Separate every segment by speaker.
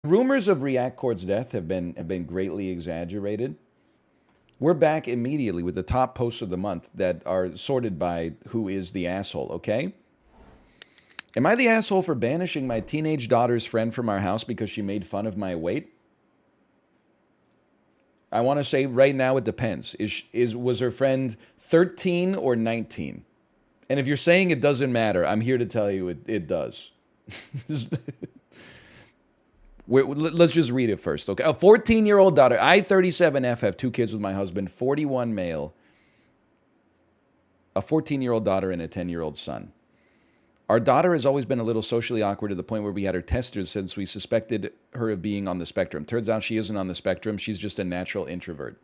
Speaker 1: Rumors of React Court's death have been greatly exaggerated. We're back immediately with the top posts of the month that are sorted by who is the asshole, okay? Am I the asshole for banishing my teenage daughter's friend from our house because she made fun of my weight? I want to say right now it depends. Was her friend 13 or 19? And if you're saying it doesn't matter, I'm here to tell you it does. Let's just read it first, okay? A 14-year-old daughter. I, 37F, have 2 kids with my husband, 41 male, a 14-year-old daughter, and a 10-year-old son. Our daughter has always been a little socially awkward to the point where we had her tested since we suspected her of being on the spectrum. Turns out she isn't on the spectrum. She's just a natural introvert.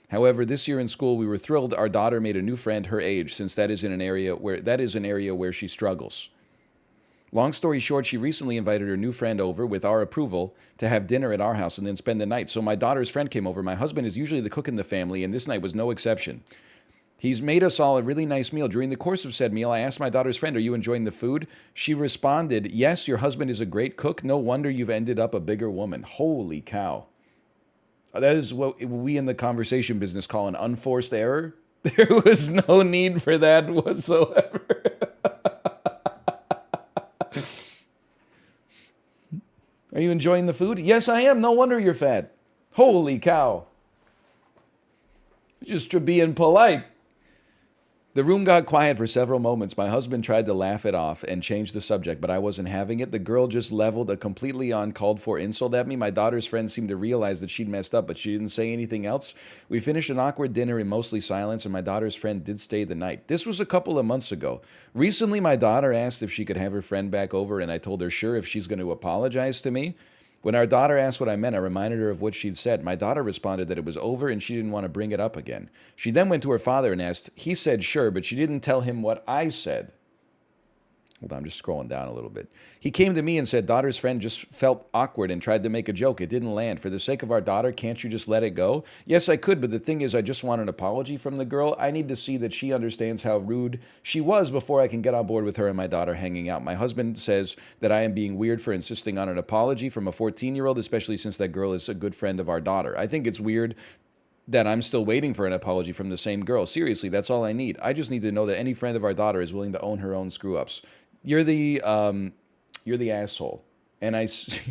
Speaker 1: However, this year in school, we were thrilled our daughter made a new friend her age, since that is an area where she struggles. Long story short, she recently invited her new friend over with our approval to have dinner at our house and then spend the night. So my daughter's friend came over. My husband is usually the cook in the family, and this night was no exception. He's made us all a really nice meal. During the course of said meal, I asked my daughter's friend, "Are you enjoying the food?" She responded, "Yes, your husband is a great cook. No wonder you've ended up a bigger woman." Holy cow. That is what we in the conversation business call an unforced error. There was no need for that whatsoever. Are you enjoying the food? Yes, I am. No wonder you're fat. Holy cow. Just being polite. The room got quiet for several moments. My husband tried to laugh it off and change the subject, but I wasn't having it. The girl just leveled a completely uncalled for insult at me. My daughter's friend seemed to realize that she'd messed up, but she didn't say anything else. We finished an awkward dinner in mostly silence, and my daughter's friend did stay the night. This was a couple of months ago. Recently, my daughter asked if she could have her friend back over, and I told her sure if she's going to apologize to me. When our daughter asked what I meant, I reminded her of what she'd said. My daughter responded that it was over and she didn't want to bring it up again. She then went to her father and asked. He said sure, but she didn't tell him what I said. Hold on, I'm just scrolling down a little bit. He came to me and said, daughter's friend just felt awkward and tried to make a joke. It didn't land. For the sake of our daughter, can't you just let it go? Yes, I could, but the thing is, I just want an apology from the girl. I need to see that she understands how rude she was before I can get on board with her and my daughter hanging out. My husband says that I am being weird for insisting on an apology from a 14-year-old, especially since that girl is a good friend of our daughter. I think it's weird that I'm still waiting for an apology from the same girl. Seriously, that's all I need. I just need to know that any friend of our daughter is willing to own her own screw-ups. You're the asshole, and I see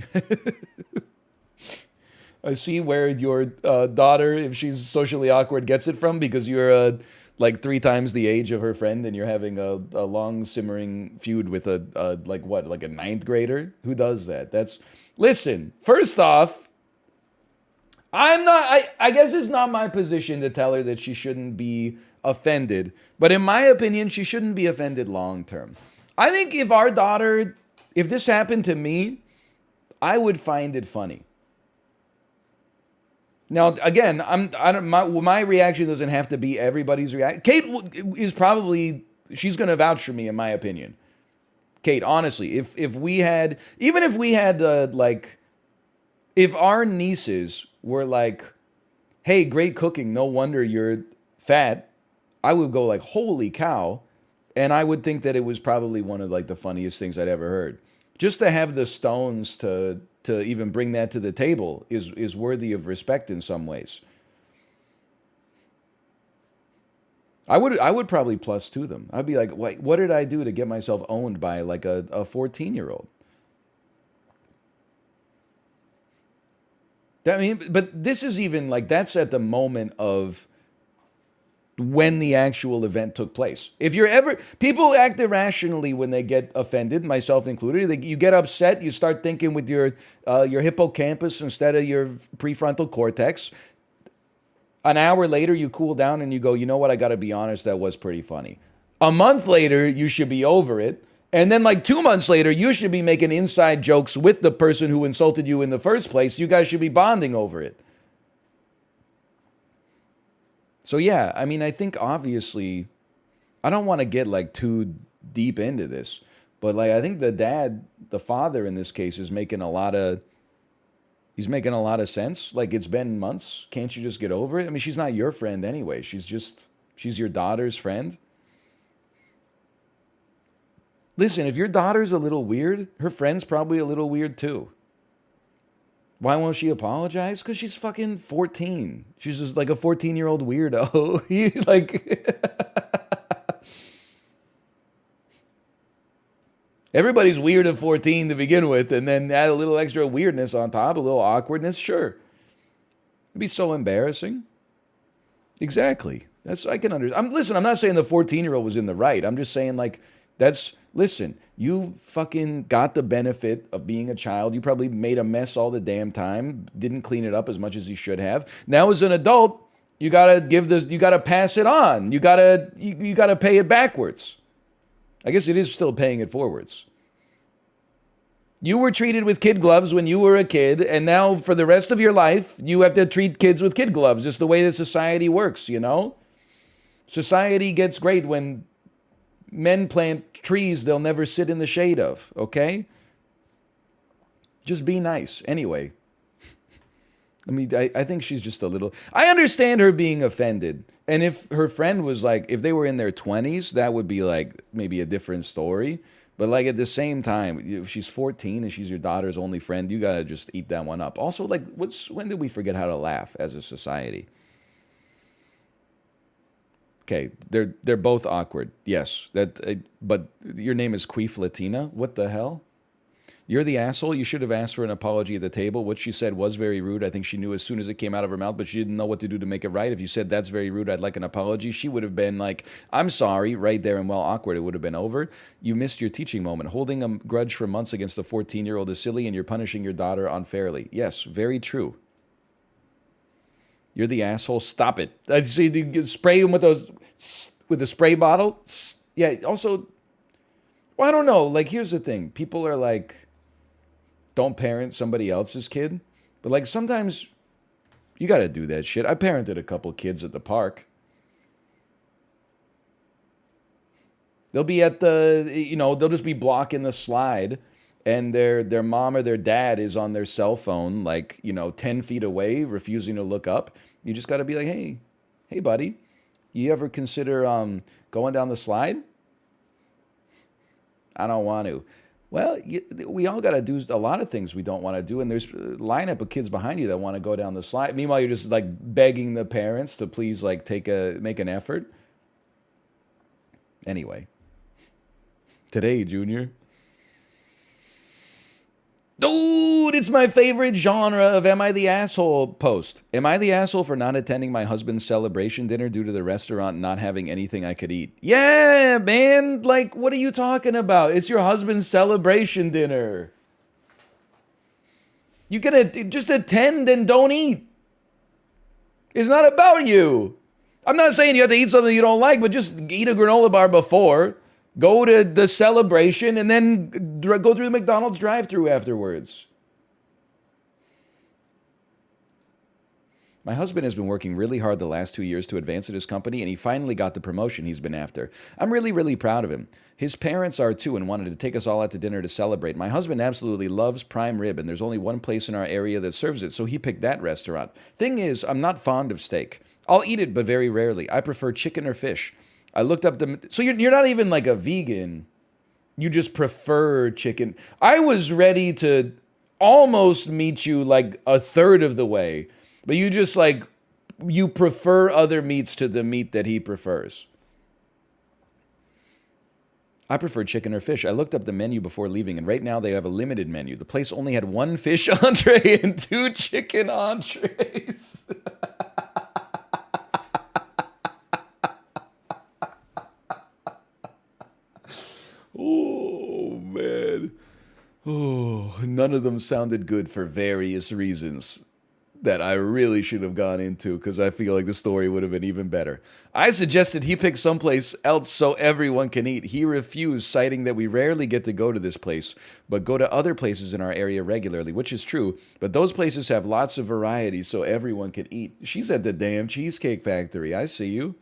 Speaker 1: where your daughter, if she's socially awkward, gets it from, because you're like 3 times the age of her friend, and you're having a long simmering feud with a like a 9th grader. Who does that? Listen. First off, I guess it's not my position to tell her that she shouldn't be offended, but in my opinion, she shouldn't be offended long term. I think if this happened to me, I would find it funny. Now, again, my reaction doesn't have to be everybody's reaction. Kate is probably, she's going to vouch for me, in my opinion. Kate, honestly, if we had if our nieces were like, "Hey, great cooking, no wonder you're fat," I would go like, "Holy cow." And I would think that it was probably one of the funniest things I'd ever heard. Just to have the stones to even bring that to the table is worthy of respect in some ways. I would probably plus to them. I'd be like, what did I do to get myself owned by like a 14-year-old? But this is even that's at the moment of when the actual event took place. People act irrationally when they get offended, myself included. You get upset, you start thinking with your hippocampus instead of your prefrontal cortex. An hour later, you cool down and you go, you know what, I gotta be honest, that was pretty funny. A month later, you should be over it. And then 2 months later, you should be making inside jokes with the person who insulted you in the first place. You guys should be bonding over it. So yeah, I think obviously, I don't want to get too deep into this, but I think the father in this case is making a lot of sense. It's been months. Can't you just get over it? She's not your friend anyway. She's your daughter's friend. Listen, if your daughter's a little weird, her friend's probably a little weird too. Why won't she apologize? Because she's fucking 14. She's just like a 14-year-old weirdo. Everybody's weird at 14 to begin with, and then add a little extra weirdness on top, a little awkwardness. Sure. It'd be so embarrassing. Exactly. I can understand. Listen, I'm not saying the 14-year-old was in the right. I'm just saying, like, listen, you fucking got the benefit of being a child. You probably made a mess all the damn time, didn't clean it up as much as you should have. Now, as an adult, you gotta pass it on. You gotta pay it backwards. I guess it is still paying it forwards. You were treated with kid gloves when you were a kid, and now for the rest of your life, you have to treat kids with kid gloves. It's the way that society works, you know? Society gets great when men plant trees they'll never sit in the shade of, okay? Just be nice. Anyway. I think she's just a little... I understand her being offended. And if her friend was like, if they were in their 20s, that would be like maybe a different story. But like at the same time, if she's 14 and she's your daughter's only friend, you gotta just eat that one up. Also, like, when did we forget how to laugh as a society? Okay, they're both awkward. Yes, but your name is Queef Latina. What the hell? You're the asshole. You should have asked for an apology at the table. What she said was very rude. I think she knew as soon as it came out of her mouth, but she didn't know what to do to make it right. If you said, that's very rude, I'd like an apology, she would have been like, I'm sorry, right there, and well, awkward. It would have been over. You missed your teaching moment. Holding a grudge for months against a 14-year-old is silly, and you're punishing your daughter unfairly. Yes, very true. You're the asshole. Stop it. I see you spray him with a spray bottle. Yeah, also, well, I don't know. Like, here's the thing. People are like, don't parent somebody else's kid. But like sometimes you got to do that shit. I parented a couple kids at the park. They'll be at they'll just be blocking the slide and their mom or their dad is on their cell phone, like, 10 feet away, refusing to look up. You just got to be like, hey, buddy, you ever consider going down the slide? I don't want to. Well, we all got to do a lot of things we don't want to do, and there's a lineup of kids behind you that want to go down the slide. Meanwhile, you're just like begging the parents to please like make an effort. Anyway, today, Junior. Dude, it's my favorite genre of Am I the Asshole post. Am I the asshole for not attending my husband's celebration dinner due to the restaurant not having anything I could eat? Yeah, man. Like, what are you talking about? It's your husband's celebration dinner. You can just attend and don't eat. It's not about you. I'm not saying you have to eat something you don't like, but just eat a granola bar before. Go to the celebration and then go through the McDonald's drive-thru afterwards. My husband has been working really hard the last 2 years to advance at his company, and he finally got the promotion he's been after. I'm really, really proud of him. His parents are too and wanted to take us all out to dinner to celebrate. My husband absolutely loves prime rib, and there's only one place in our area that serves it, so he picked that restaurant. Thing is, I'm not fond of steak. I'll eat it, but very rarely. I prefer chicken or fish. I looked up so you're not even like a vegan. You just prefer chicken. I was ready to almost meet you like a third of the way, but you just like, you prefer other meats to the meat that he prefers. I prefer chicken or fish. I looked up the menu before leaving, and right now they have a limited menu. The place only had 1 fish entree and 2 chicken entrees. Oh, man. Oh, none of them sounded good for various reasons that I really should have gone into, because I feel like the story would have been even better. I suggested he pick someplace else so everyone can eat. He refused, citing that we rarely get to go to this place, but go to other places in our area regularly, which is true, but those places have lots of variety so everyone can eat. She's at the damn Cheesecake Factory. I see you.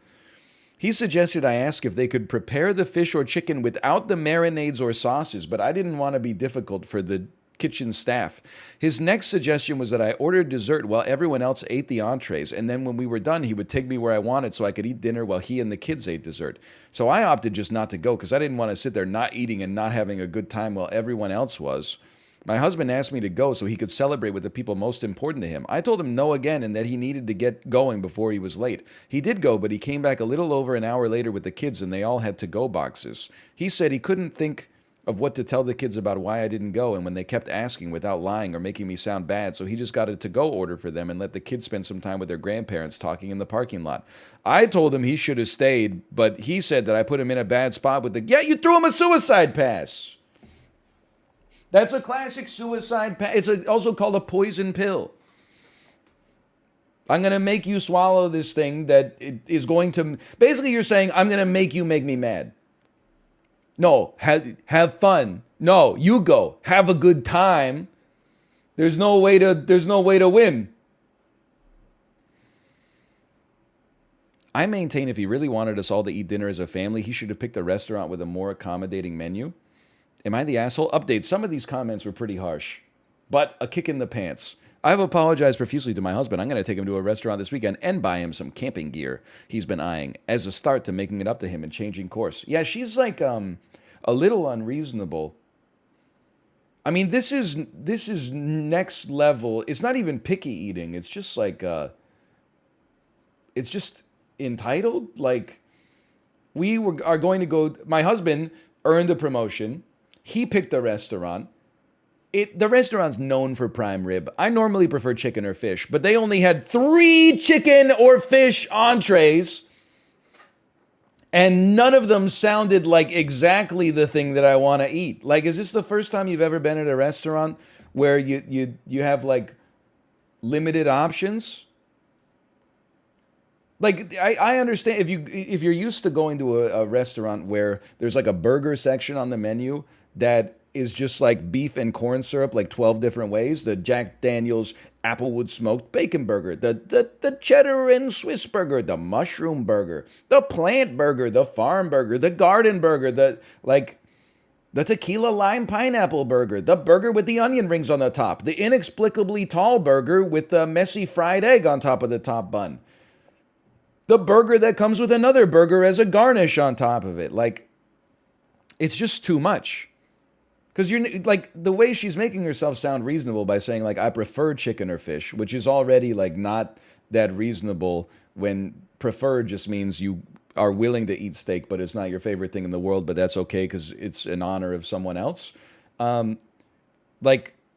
Speaker 1: He suggested I ask if they could prepare the fish or chicken without the marinades or sauces, but I didn't want to be difficult for the kitchen staff. His next suggestion was that I order dessert while everyone else ate the entrees, and then when we were done, he would take me where I wanted so I could eat dinner while he and the kids ate dessert. So I opted just not to go because I didn't want to sit there not eating and not having a good time while everyone else was. My husband asked me to go so he could celebrate with the people most important to him. I told him no again and that he needed to get going before he was late. He did go, but he came back a little over an hour later with the kids and they all had to-go boxes. He said he couldn't think of what to tell the kids about why I didn't go and when they kept asking without lying or making me sound bad, so he just got a to-go order for them and let the kids spend some time with their grandparents talking in the parking lot. I told him he should have stayed, but he said that I put him in a bad spot with yeah, you threw him a suicide pass. That's a classic suicide pass. It's also called a poison pill. I'm going to make you swallow this thing that is going to... Basically, you're saying, I'm going to make you make me mad. No, have fun. No, you go. Have a good time. There's no way to win. I maintain if he really wanted us all to eat dinner as a family, he should have picked a restaurant with a more accommodating menu. Am I the asshole? Update. Some of these comments were pretty harsh, but a kick in the pants. I've apologized profusely to my husband. I'm going to take him to a restaurant this weekend and buy him some camping gear he's been eyeing as a start to making it up to him and changing course. Yeah, she's like a little unreasonable. I mean, this is next level. It's not even picky eating. It's just like it's just entitled. Like are going to go. My husband earned a promotion. He picked a restaurant. The restaurant's known for prime rib. I normally prefer chicken or fish, but they only had 3 chicken or fish entrees, and none of them sounded like exactly the thing that I want to eat. Like, is this the first time you've ever been at a restaurant where you have like limited options? Like, I understand if you're used to going to a restaurant where there's like a burger section on the menu that is just like beef and corn syrup, like 12 different ways. The Jack Daniel's Applewood smoked bacon burger, the cheddar and Swiss burger, the mushroom burger, the plant burger, the farm burger, the garden burger, the tequila lime pineapple burger, the burger with the onion rings on the top, the inexplicably tall burger with the messy fried egg on top of the top bun, the burger that comes with another burger as a garnish on top of it. Like, it's just too much. Because you're like, the way she's making herself sound reasonable by saying like, I prefer chicken or fish, which is already like not that reasonable when prefer just means you are willing to eat steak, but it's not your favorite thing in the world, but that's okay because it's in honor of someone else. I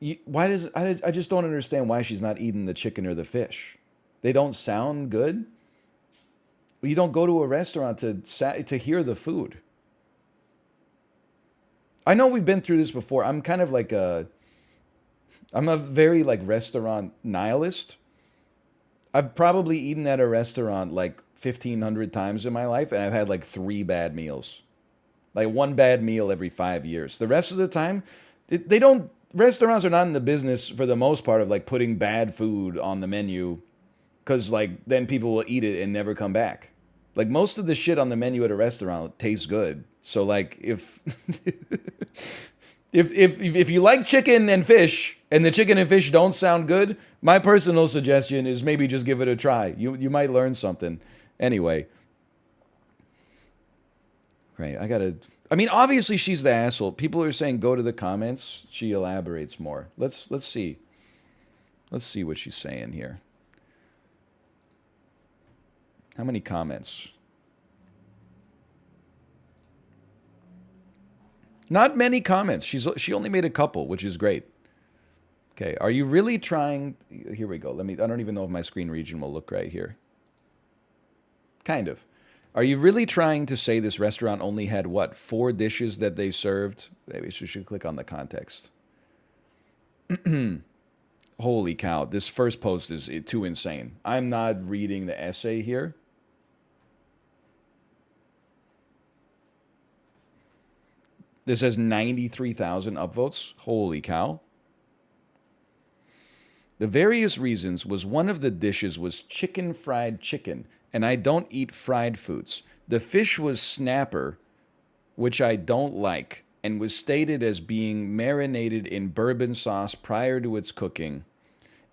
Speaker 1: just don't understand why she's not eating the chicken or the fish. They don't sound good. You don't go to a restaurant to hear the food. I know we've been through this before. I'm kind of like I'm a very like restaurant nihilist. I've probably eaten at a restaurant like 1,500 times in my life, and I've had like 3 bad meals. Like 1 bad meal every 5 years. The rest of the time, restaurants are not in the business for the most part of like putting bad food on the menu because like then people will eat it and never come back. Like most of the shit on the menu at a restaurant tastes good. So like if you like chicken and fish and the chicken and fish don't sound good, my personal suggestion is maybe just give it a try. You might learn something. Anyway. Great. I mean, obviously she's the asshole. People are saying go to the comments. She elaborates more. Let's see. Let's see what she's saying here. How many comments? Not many comments. She only made a couple, which is great. Okay, are you really trying... Here we go. I don't even know if my screen region will look right here. Kind of. Are you really trying to say this restaurant only had, what, 4 dishes that they served? Maybe we should click on the context. Holy cow, this first post is too insane. I'm not reading the essay here. This has 93,000 upvotes. Holy cow. The various reasons was one of the dishes was fried chicken, and I don't eat fried foods. The fish was snapper, which I don't like, and was stated as being marinated in bourbon sauce prior to its cooking.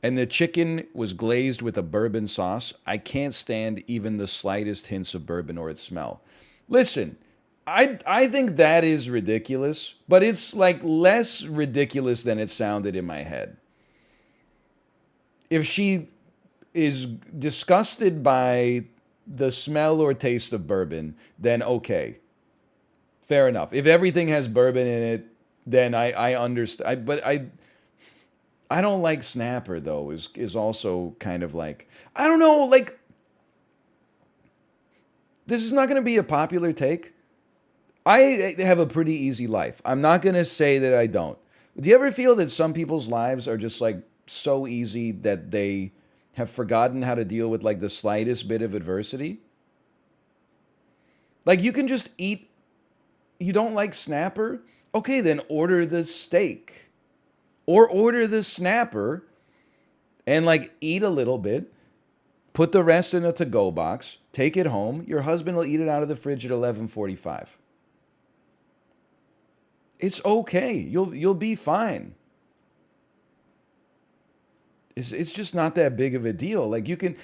Speaker 1: And the chicken was glazed with a bourbon sauce. I can't stand even the slightest hints of bourbon or its smell. Listen, I think that is ridiculous, but it's like less ridiculous than it sounded in my head. If she is disgusted by the smell or taste of bourbon, then okay. Fair enough. If everything has bourbon in it, then I understand. But I don't like snapper though. Is also kind of like, I don't know. Like, this is not going to be a popular take. I have a pretty easy life. I'm not going to say that I don't. Do you ever feel that some people's lives are just like so easy that they have forgotten how to deal with like the slightest bit of adversity? Like, you can just eat. You don't like snapper? Okay, then order the steak. Or order the snapper and like eat a little bit. Put the rest in a to-go box. Take it home. Your husband will eat it out of the fridge at 11:45. It's okay. You'll be fine. It's just not that big of a deal. Like, you can.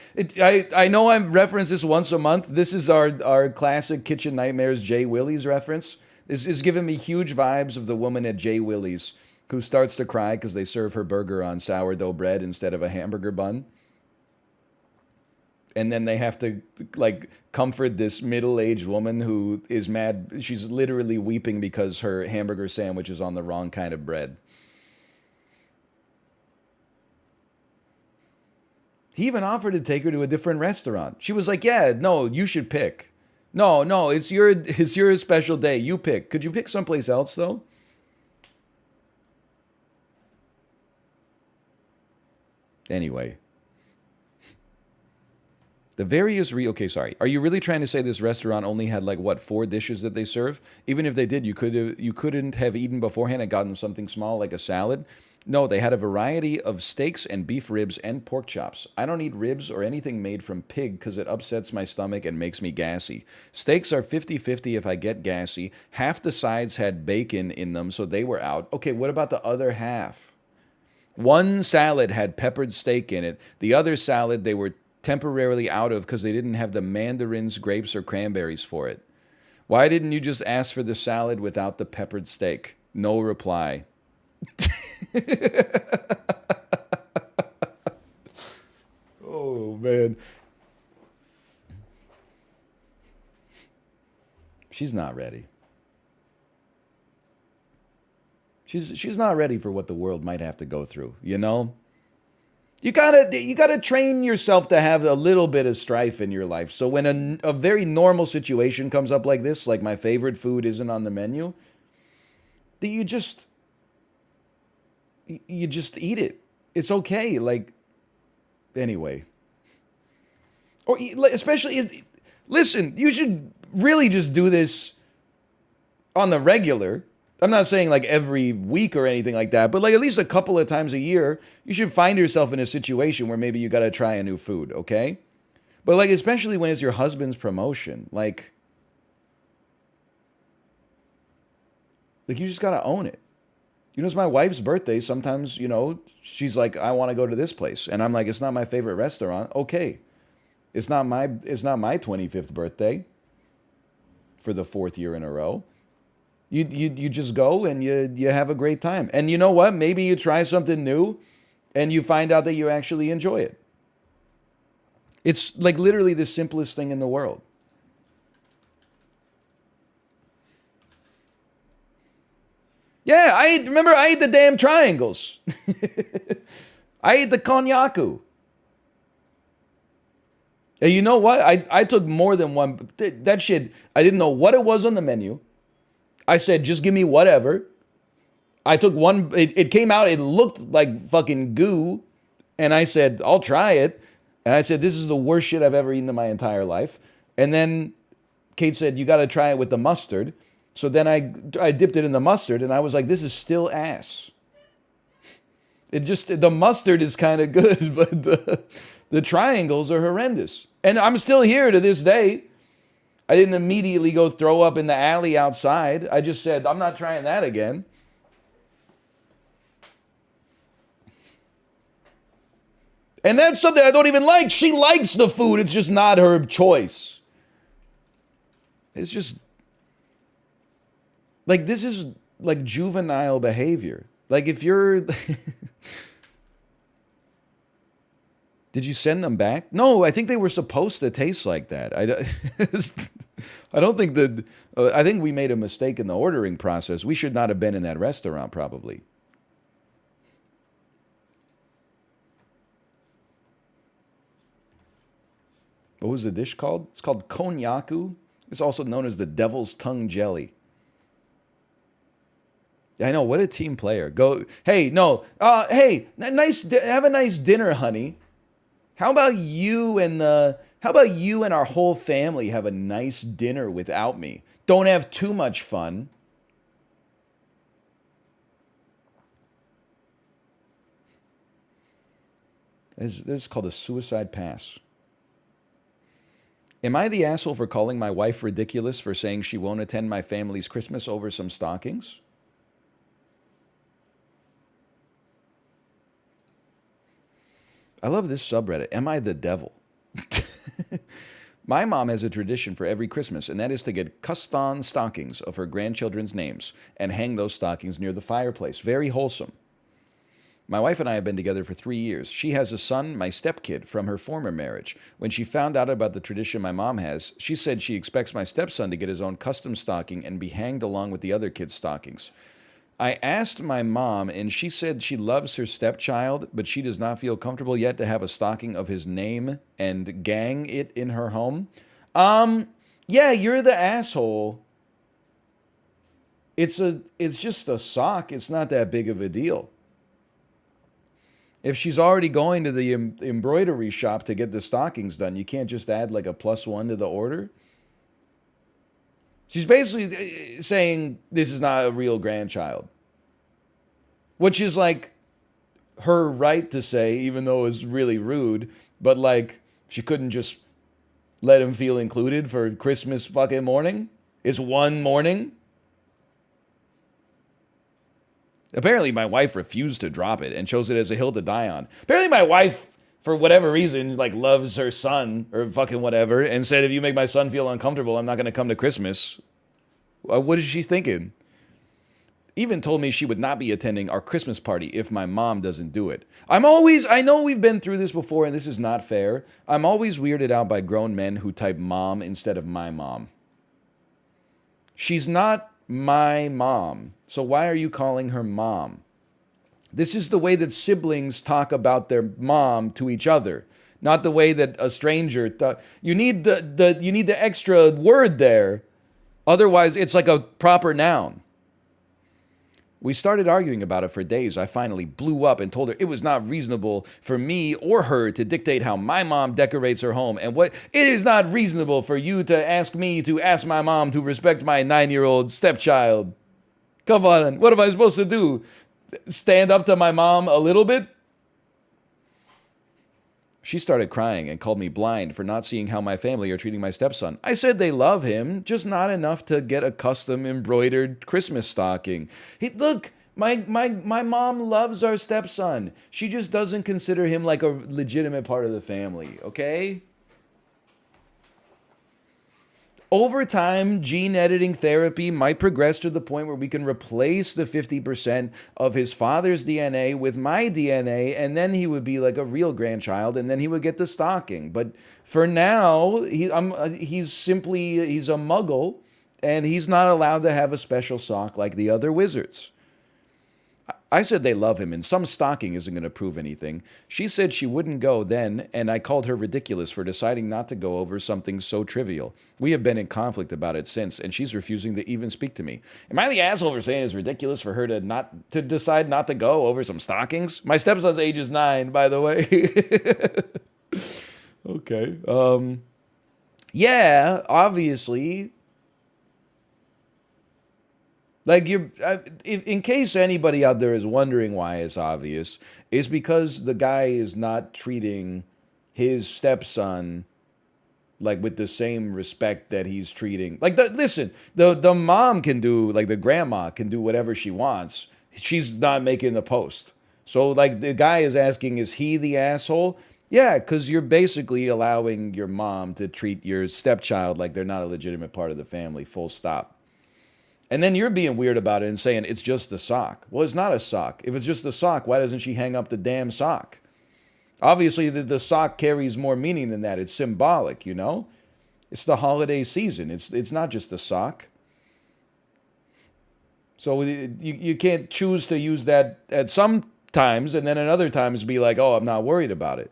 Speaker 1: I know I reference this once a month. This is our classic Kitchen Nightmares Jay Willie's reference. This is giving me huge vibes of the woman at Jay Willie's who starts to cry because they serve her burger on sourdough bread instead of a hamburger bun. And then they have to like comfort this middle-aged woman who is mad. She's literally weeping because her hamburger sandwich is on the wrong kind of bread. He even offered to take her to a different restaurant. She was like, "Yeah, no, you should pick. No, it's your special day. You pick. Could you pick someplace else though?" Anyway. The various okay, sorry. Are you really trying to say this restaurant only had like what 4 dishes that they serve? Even if they did, you couldn't have eaten beforehand and gotten something small like a salad? No, they had a variety of steaks and beef ribs and pork chops. I don't eat ribs or anything made from pig because it upsets my stomach and makes me gassy. Steaks are 50-50 if I get gassy. Half the sides had bacon in them, so they were out. Okay, what about the other half? One salad had peppered steak in it. The other salad they were temporarily out of because they didn't have the mandarins, grapes, or cranberries for it. Why didn't you just ask for the salad without the peppered steak? No reply. Oh, man. She's not ready. She's not ready for what the world might have to go through, you know? You gotta train yourself to have a little bit of strife in your life. So when a very normal situation comes up like this, like my favorite food isn't on the menu, that you just eat it. It's okay. Like, anyway. Or especially, listen, you should really just do this on the regular. I'm not saying like every week or anything like that, but like at least a couple of times a year, you should find yourself in a situation where maybe you got to try a new food, okay? But like, especially when it's your husband's promotion, like you just got to own it. You know, it's my wife's birthday. Sometimes, you know, she's like, I want to go to this place. And I'm like, it's not my favorite restaurant. Okay. It's not my 25th birthday for the 4th year in a row. You just go and you have a great time. And you know what? Maybe you try something new and you find out that you actually enjoy it. It's like literally the simplest thing in the world. Yeah, I ate the damn triangles. I ate the konjaku. And you know what? I took more than one. That shit, I didn't know what it was on the menu. I said, just give me whatever. I took one. It came out. It looked like fucking goo. And I said, I'll try it. And I said, this is the worst shit I've ever eaten in my entire life. And then Kate said, you got to try it with the mustard. So then I dipped it in the mustard. And I was like, this is still ass. The mustard is kind of good. But the triangles are horrendous. And I'm still here to this day. I didn't immediately go throw up in the alley outside. I just said, I'm not trying that again. And that's something I don't even like. She likes the food. It's just not her choice. It's just, Like, this is like juvenile behavior. Like, if you're. Did you send them back? No, I think they were supposed to taste like that. I don't think that. I think we made a mistake in the ordering process. We should not have been in that restaurant, probably. What was the dish called? It's called konyaku. It's also known as the devil's tongue jelly. I know. What a team player. Go. Hey, no. Hey, nice. Have a nice dinner, honey. How about you and our whole family have a nice dinner without me? Don't have too much fun. This is called a suicide pass. Am I the asshole for calling my wife ridiculous for saying she won't attend my family's Christmas over some stockings? I love this subreddit. Am I the devil? My mom has a tradition for every Christmas, and that is to get custom stockings of her grandchildren's names and hang those stockings near the fireplace. Very wholesome. My wife and I have been together for 3 years. She has a son, my stepkid, from her former marriage. When she found out about the tradition my mom has, she said she expects my stepson to get his own custom stocking and be hanged along with the other kids' stockings. I asked my mom, and she said she loves her stepchild, but she does not feel comfortable yet to have a stocking of his name and gang it in her home. Yeah, you're the asshole. It's just a sock. It's not that big of a deal. If she's already going to the embroidery shop to get the stockings done, you can't just add like a +1 to the order. She's basically saying this is not a real grandchild, which is like her right to say, even though it's really rude, but like she couldn't just let him feel included for Christmas fucking morning. It's one morning. Apparently, my wife refused to drop it and chose it as a hill to die on. Apparently, my wife, for whatever reason, like loves her son or fucking whatever, and said, if you make my son feel uncomfortable, I'm not going to come to Christmas. What is she thinking? Even told me she would not be attending our Christmas party if my mom doesn't do it. I know we've been through this before, and this is not fair. I'm always weirded out by grown men who type mom instead of my mom. She's not my mom. So why are you calling her mom? This is the way that siblings talk about their mom to each other, not the way that a stranger you need the extra word there. Otherwise, it's like a proper noun. We started arguing about it for days. I finally blew up and told her it was not reasonable for me or her to dictate how my mom decorates her home, and what it is not reasonable for you to ask me to ask my mom to respect my 9-year-old stepchild. Come on, what am I supposed to do? Stand up to my mom a little bit? She started crying and called me blind for not seeing how my family are treating my stepson. I said they love him, just not enough to get a custom embroidered Christmas stocking. Look, my mom loves our stepson. She just doesn't consider him like a legitimate part of the family, okay? Over time, gene editing therapy might progress to the point where we can replace the 50% of his father's DNA with my DNA, and then he would be like a real grandchild, and then he would get the stocking. But for now, he's a muggle, and he's not allowed to have a special sock like the other wizards. I said they love him, and some stocking isn't going to prove anything. She said she wouldn't go then, and I called her ridiculous for deciding not to go over something so trivial. We have been in conflict about it since, and she's refusing to even speak to me. Am I the asshole for saying it's ridiculous for her to decide not to go over some stockings? My stepson's age is 9, by the way. Okay. Yeah, obviously. Like, in case anybody out there is wondering why it's obvious, it's because the guy is not treating his stepson like with the same respect that he's treating. Like, listen, the mom can do, like the grandma can do whatever she wants. She's not making the post. So, like, the guy is asking, is he the asshole? Yeah, because you're basically allowing your mom to treat your stepchild like they're not a legitimate part of the family, full stop. And then you're being weird about it and saying it's just a sock. Well, it's not a sock. If it's just a sock, why doesn't she hang up the damn sock? Obviously, the sock carries more meaning than that. It's symbolic, you know? It's the holiday season. It's not just a sock. So you can't choose to use that at some times and then at other times be like, oh, I'm not worried about it.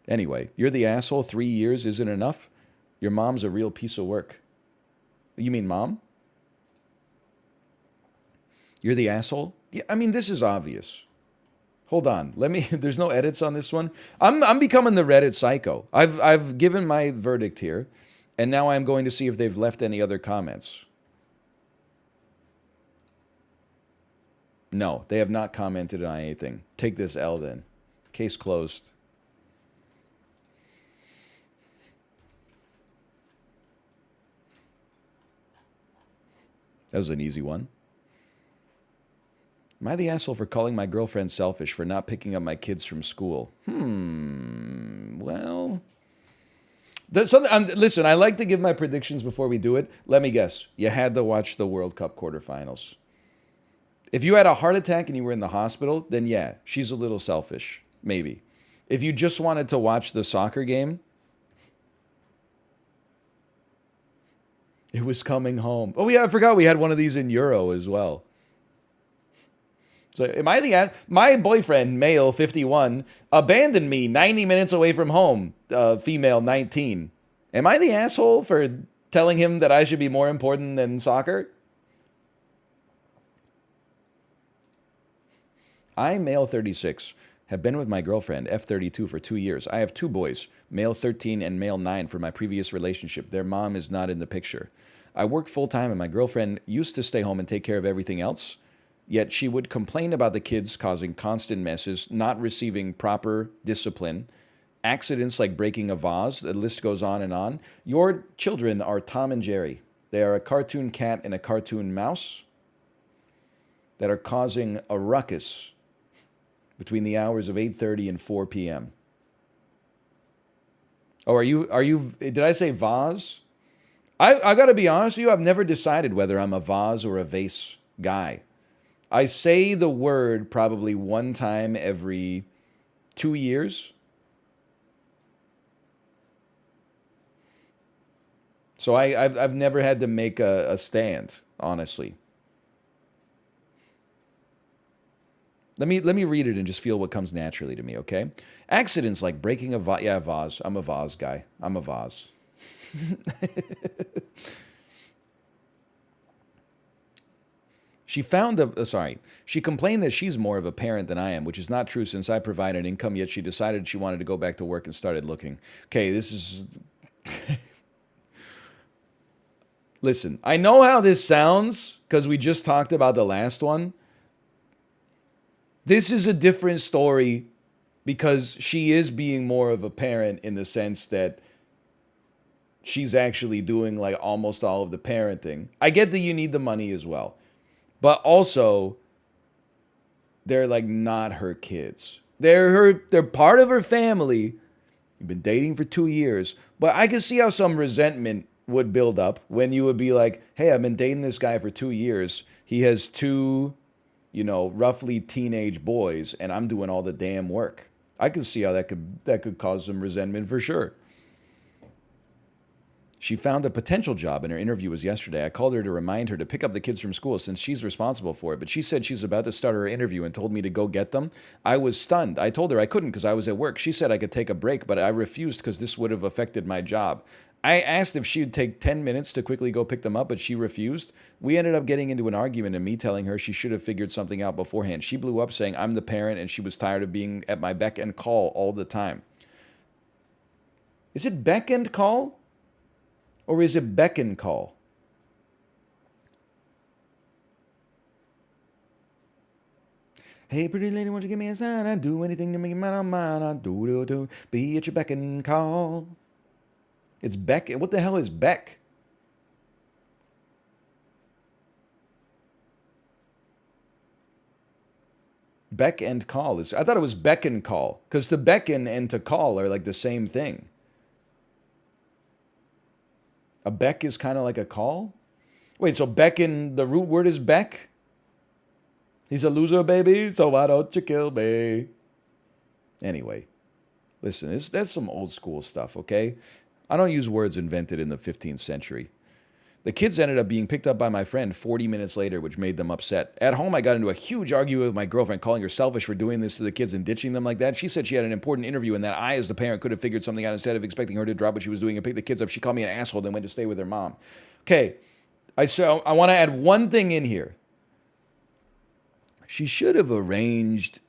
Speaker 1: Anyway, you're the asshole. 3 years isn't enough. Your mom's a real piece of work. You mean mom? You're the asshole? Yeah, I mean, this is obvious. Hold on. There's no edits on this one. I'm becoming the Reddit psycho. I've given my verdict here, and now I'm going to see if they've left any other comments. No, they have not commented on anything. Take this L then. Case closed. That was an easy one. Am I the asshole for calling my girlfriend selfish for not picking up my kids from school? Well... listen, I like to give my predictions before we do it. Let me guess. You had to watch the World Cup quarterfinals. If you had a heart attack and you were in the hospital, then yeah, she's a little selfish. Maybe. If you just wanted to watch the soccer game, it was coming home. Oh yeah, I forgot we had one of these in Euro as well. So am I my boyfriend, male 51, abandoned me 90 minutes away from home, female 19. Am I the asshole for telling him that I should be more important than soccer? I, male 36, have been with my girlfriend, F32, for 2 years. I have 2 boys, male 13 and male 9, from my previous relationship. Their mom is not in the picture. I work full-time and my girlfriend used to stay home and take care of everything else. Yet she would complain about the kids causing constant messes, not receiving proper discipline, accidents like breaking a vase. The list goes on and on. Your children are Tom and Jerry. They are a cartoon cat and a cartoon mouse that are causing a ruckus between the hours of 8:30 and 4 p.m. Oh, are you, did I say vase? I got to be honest with you, I've never decided whether I'm a vase or a vase guy. I say the word probably one time every 2 years. So I've never had to make a stand, honestly. Let me read it and just feel what comes naturally to me, okay? Accidents like breaking a vase. Yeah, vase. I'm a vase guy. I'm a vase. She complained that she's more of a parent than I am, which is not true since I provide an income, yet she decided she wanted to go back to work and started looking. Okay, this is... Listen, I know how this sounds because we just talked about the last one. This is a different story because she is being more of a parent in the sense that she's actually doing like almost all of the parenting. I get that you need the money as well. But also, they're like not her kids. They're part of her family. You've been dating for 2 years. But I can see how some resentment would build up when you would be like, hey, I've been dating this guy for 2 years. He has 2, roughly teenage boys, and I'm doing all the damn work. I can see how that could cause some resentment for sure. She found a potential job and her interview was yesterday. I called her to remind her to pick up the kids from school since she's responsible for it, but she said she's about to start her interview and told me to go get them. I was stunned. I told her I couldn't because I was at work. She said I could take a break, but I refused because this would have affected my job. I asked if she'd take 10 minutes to quickly go pick them up, but she refused. We ended up getting into an argument and me telling her she should have figured something out beforehand. She blew up saying I'm the parent and she was tired of being at my beck and call all the time. Is it beck and call? Or is it beckon call? Hey, pretty lady, won't you give me a sign? I'd do anything to make you mine. I'd do. Be at your beck and call. It's beck. What the hell is beck? Beck and call is. I thought it was beck and call because to beckon and to call are like the same thing. A beck is kind of like a call. Wait, so Beck in the root word is Beck? He's a loser, baby, so why don't you kill me? Anyway, listen, that's some old school stuff, okay? I don't use words invented in the 15th century. The kids ended up being picked up by my friend 40 minutes later, which made them upset. At home, I got into a huge argument with my girlfriend, calling her selfish for doing this to the kids and ditching them like that. She said she had an important interview and that I, as the parent, could have figured something out instead of expecting her to drop what she was doing and pick the kids up. She called me an asshole, then went to stay with her mom. Okay, I want to add one thing in here. She should have arranged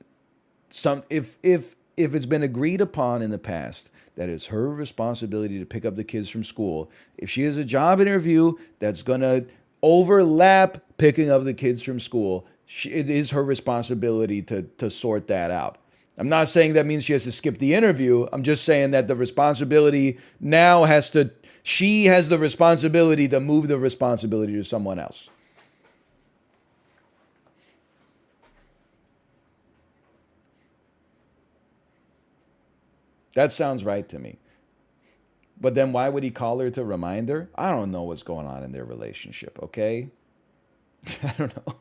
Speaker 1: some, if it's been agreed upon in the past that it's her responsibility to pick up the kids from school, if she has a job interview that's going to overlap picking up the kids from school, it is her responsibility to sort that out. I'm not saying that means she has to skip the interview. I'm just saying that the responsibility now she has the responsibility to move the responsibility to someone else. That sounds right to me. But then why would he call her to remind her? I don't know what's going on in their relationship, okay? I don't know.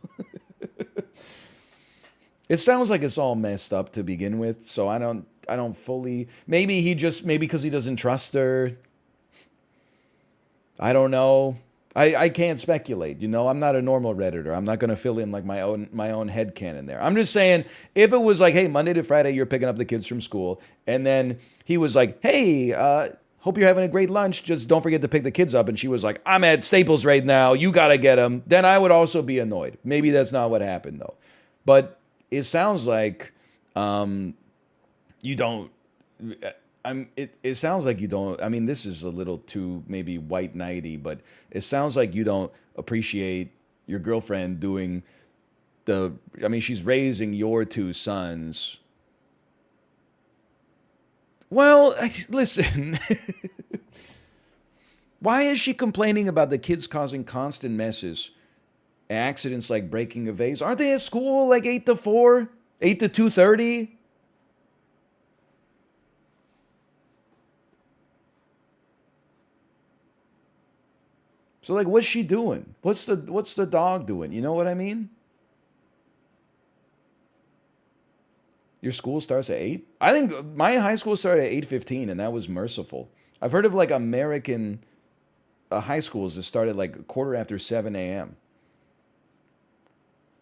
Speaker 1: It sounds like it's all messed up to begin with, so I don't fully, maybe because he doesn't trust her. I don't know. I can't speculate, I'm not a normal Redditor. I'm not going to fill in like my own headcanon there. I'm just saying, if it was like, hey, Monday to Friday, you're picking up the kids from school, and then he was like, hey, hope you're having a great lunch, just don't forget to pick the kids up, and she was like, I'm at Staples right now, you got to get them, then I would also be annoyed. Maybe that's not what happened, though. But it sounds like you don't... It sounds like you don't. I mean, this is a little too maybe white knighty, but it sounds like you don't appreciate your girlfriend doing she's raising your two sons. Well, listen. Why is she complaining about the kids causing constant messes, accidents like breaking a vase? Aren't they at school like 8 to 4, 8 to 2:30? So like, what's she doing? What's the dog doing? You know what I mean? Your school starts at 8? I think my high school started at 8:15, and that was merciful. I've heard of like American high schools that started like a quarter after 7 a.m.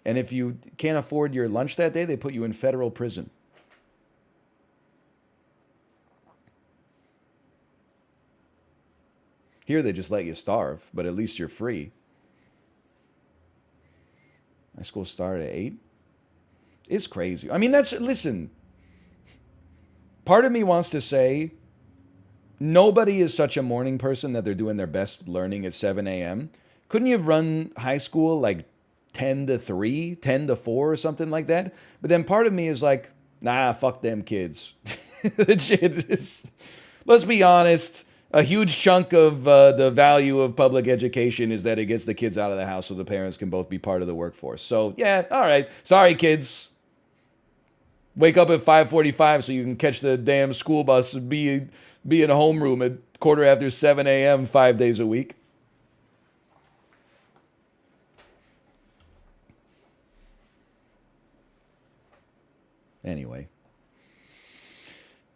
Speaker 1: And if you can't afford your lunch that day, they put you in federal prison. Here they just let you starve, but at least you're free. My school started at 8. It's crazy. I mean, listen, part of me wants to say nobody is such a morning person that they're doing their best learning at 7 a.m. Couldn't you run high school like 10 to 3, 10 to 4 or something like that? But then part of me is like, nah, fuck them kids. Let's be honest. A huge chunk of the value of public education is that it gets the kids out of the house so the parents can both be part of the workforce. So, yeah, all right. Sorry, kids. Wake up at 5:45 so you can catch the damn school bus and be in a homeroom at quarter after 7 a.m. 5 days a week. Anyway.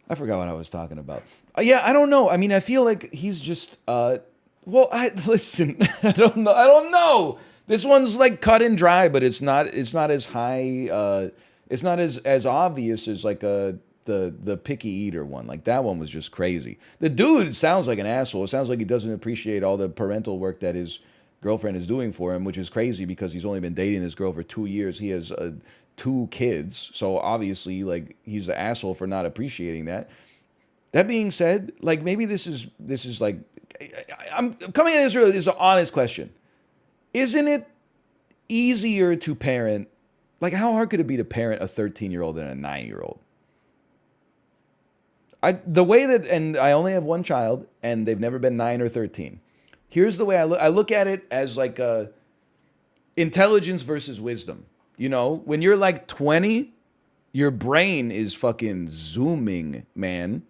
Speaker 1: I forgot what I was talking about. Yeah, I don't know. I mean, I feel like he's just. Listen. I don't know. I don't know. This one's like cut and dry, but it's not. It's not as high. It's not as obvious as like the picky eater one. Like that one was just crazy. The dude sounds like an asshole. It sounds like he doesn't appreciate all the parental work that his girlfriend is doing for him, which is crazy because he's only been dating this girl for 2 years. He has 2 kids, so obviously, like, he's the asshole for not appreciating that. That being said, like, maybe this is like, I'm coming at this really is an honest question. Isn't it easier to parent? Like, how hard could it be to parent a 13-year-old and a 9-year-old? The way that, and I only have one child, and they've never been 9 or 13. Here's the way I look at it as like intelligence versus wisdom. When you're like 20, your brain is fucking zooming, man.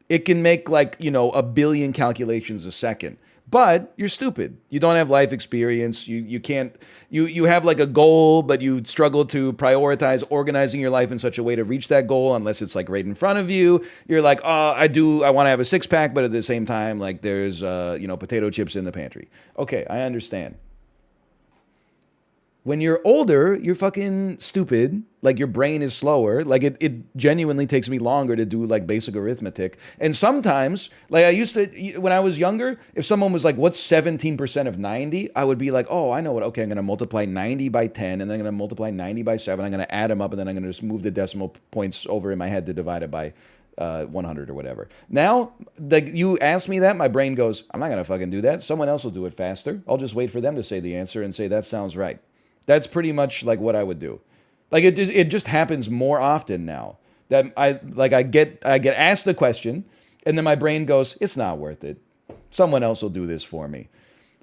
Speaker 1: It can make like, a billion calculations a second. but you're stupid. You don't have life experience. You can't, you have like a goal, but you struggle to prioritize organizing your life in such a way to reach that goal unless it's like right in front of you. You're like, oh, I want to have a six pack, but at the same time, like there's, potato chips in the pantry. Okay, I understand. When you're older, you're fucking stupid. Like your brain is slower. Like it genuinely takes me longer to do like basic arithmetic. And sometimes, like I used to, when I was younger, if someone was like, what's 17% of 90? I would be like, oh, I know what. Okay, I'm going to multiply 90 by 10 and then I'm going to multiply 90 by 7. I'm going to add them up and then I'm going to just move the decimal points over in my head to divide it by 100 or whatever. Now, like you ask me that, my brain goes, I'm not going to fucking do that. Someone else will do it faster. I'll just wait for them to say the answer and say, that sounds right. That's pretty much like what I would do. Like it just happens more often now that I get asked the question and then my brain goes, it's not worth it. Someone else will do this for me.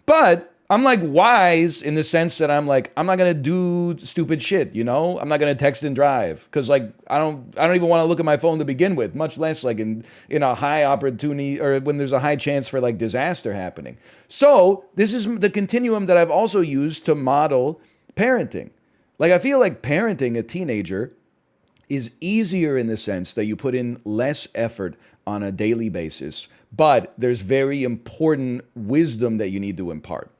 Speaker 1: But I'm like wise in the sense that I'm like, I'm not going to do stupid shit, you know? I'm not going to text and drive because like I don't even want to look at my phone to begin with, much less like in a high opportunity or when there's a high chance for like disaster happening. So this is the continuum that I've also used to model parenting. Like I feel like parenting a teenager is easier in the sense that you put in less effort on a daily basis, but there's very important wisdom that you need to impart.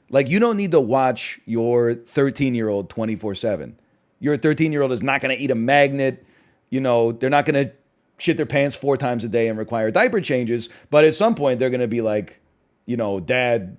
Speaker 1: Like you don't need to watch your 13-year-old 24/7. Your 13-year-old is not going to eat a magnet. You know, they're not going to shit their pants 4 times a day and require diaper changes, but at some point they're going to be like, Dad,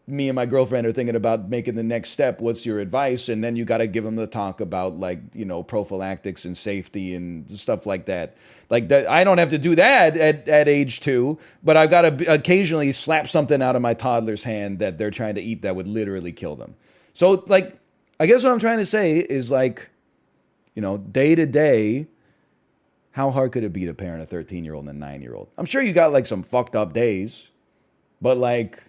Speaker 1: me and my girlfriend are thinking about making the next step. What's your advice? And then you got to give them the talk about like, prophylactics and safety and stuff like that. Like that, I don't have to do that at age 2, but I've got to occasionally slap something out of my toddler's hand that they're trying to eat that would literally kill them. So like, I guess what I'm trying to say is like, day to day, how hard could it be to parent a 13-year-old and a 9-year-old? I'm sure you got like some fucked up days, but like,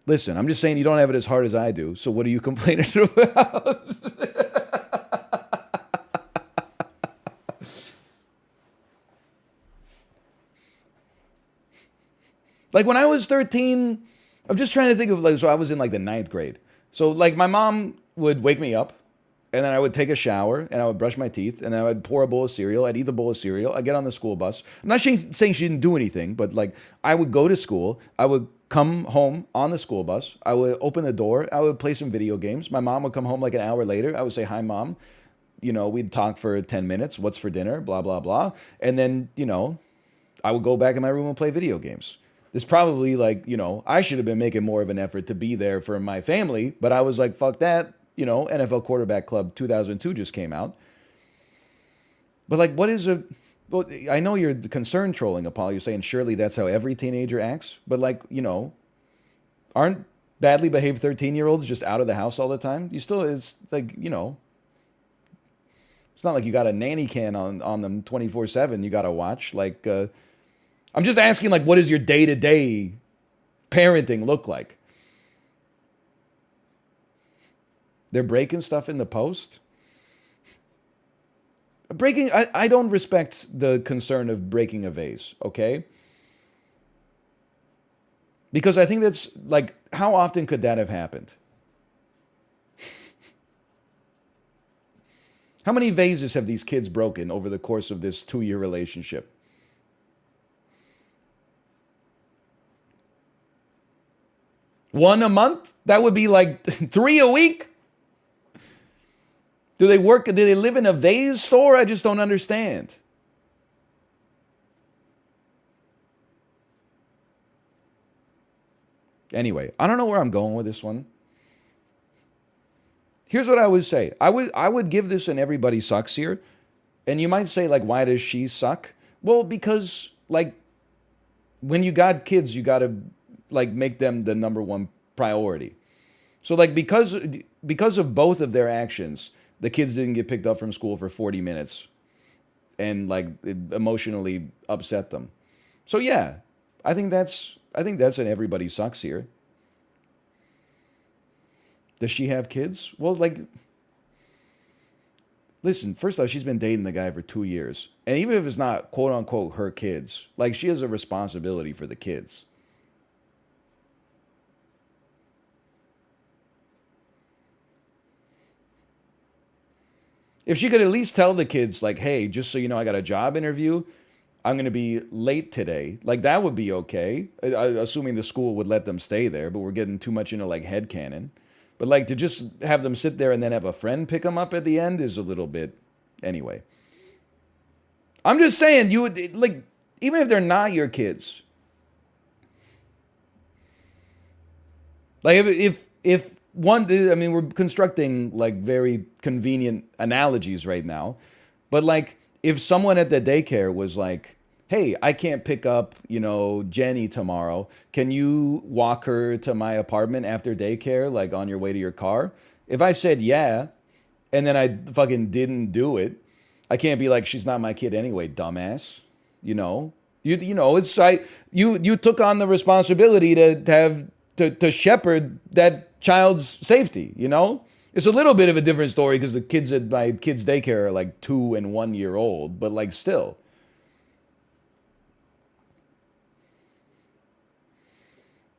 Speaker 1: listen, I'm just saying you don't have it as hard as I do, so what are you complaining about? Like when I was 13, I'm just trying to think of like, so I was in like the 9th grade. So like my mom would wake me up and then I would take a shower and I would brush my teeth and then I would pour a bowl of cereal. I'd eat the bowl of cereal. I'd get on the school bus. I'm not saying she didn't do anything, but like I would go to school. I would come home on the school bus. I would open the door. I would play some video games. My mom would come home like an hour later. I would say, hi, Mom. We'd talk for 10 minutes. What's for dinner? Blah, blah, blah. And then, I would go back in my room and play video games. It's probably like, I should have been making more of an effort to be there for my family, but I was like, fuck that. NFL Quarterback Club 2002 just came out. But like, well, I know you're concerned trolling, Apollo. You're saying surely that's how every teenager acts. But like, aren't badly behaved 13-year-olds just out of the house all the time? It's like, it's not like you got a nanny can on them 24/7 you got to watch. Like, I'm just asking, like, what does your day-to-day parenting look like? They're breaking stuff in the post? I don't respect the concern of breaking a vase, okay? Because I think that's, like, how often could that have happened? How many vases have these kids broken over the course of this 2-year relationship? One a month? That would be like 3 a week? Do they live in a vase store? I just don't understand. Anyway, I don't know where I'm going with this one. Here's what I would say. I would give this an everybody sucks here. And you might say, like, why does she suck? Well, because, like, when you got kids, you got to, like, make them the number one priority. So, like, because of both of their actions, the kids didn't get picked up from school for 40 minutes and, like, it emotionally upset them. So, yeah, I think that's an everybody sucks here. Does she have kids? Well, like, listen, first off, she's been dating the guy for 2 years. And even if it's not, quote unquote, her kids, like, she has a responsibility for the kids. If she could at least tell the kids, like, hey, just so you know, I got a job interview. I'm going to be late today. Like, that would be okay. Assuming the school would let them stay there, but we're getting too much into, like, headcanon. But, like, to just have them sit there and then have a friend pick them up at the end is a little bit... Anyway. I'm just saying, you would, like, even if they're not your kids... Like, if one... I mean, we're constructing, like, very convenient analogies right now. But, like, if someone at the daycare was like, hey, I can't pick up, Jenny tomorrow. Can you walk her to my apartment after daycare, like on your way to your car? If I said yeah, and then I fucking didn't do it, I can't be like, she's not my kid anyway, dumbass. It's like you took on the responsibility to shepherd that child's safety, It's a little bit of a different story because the kids at my kids' daycare are like 2 and 1 year old, but like still.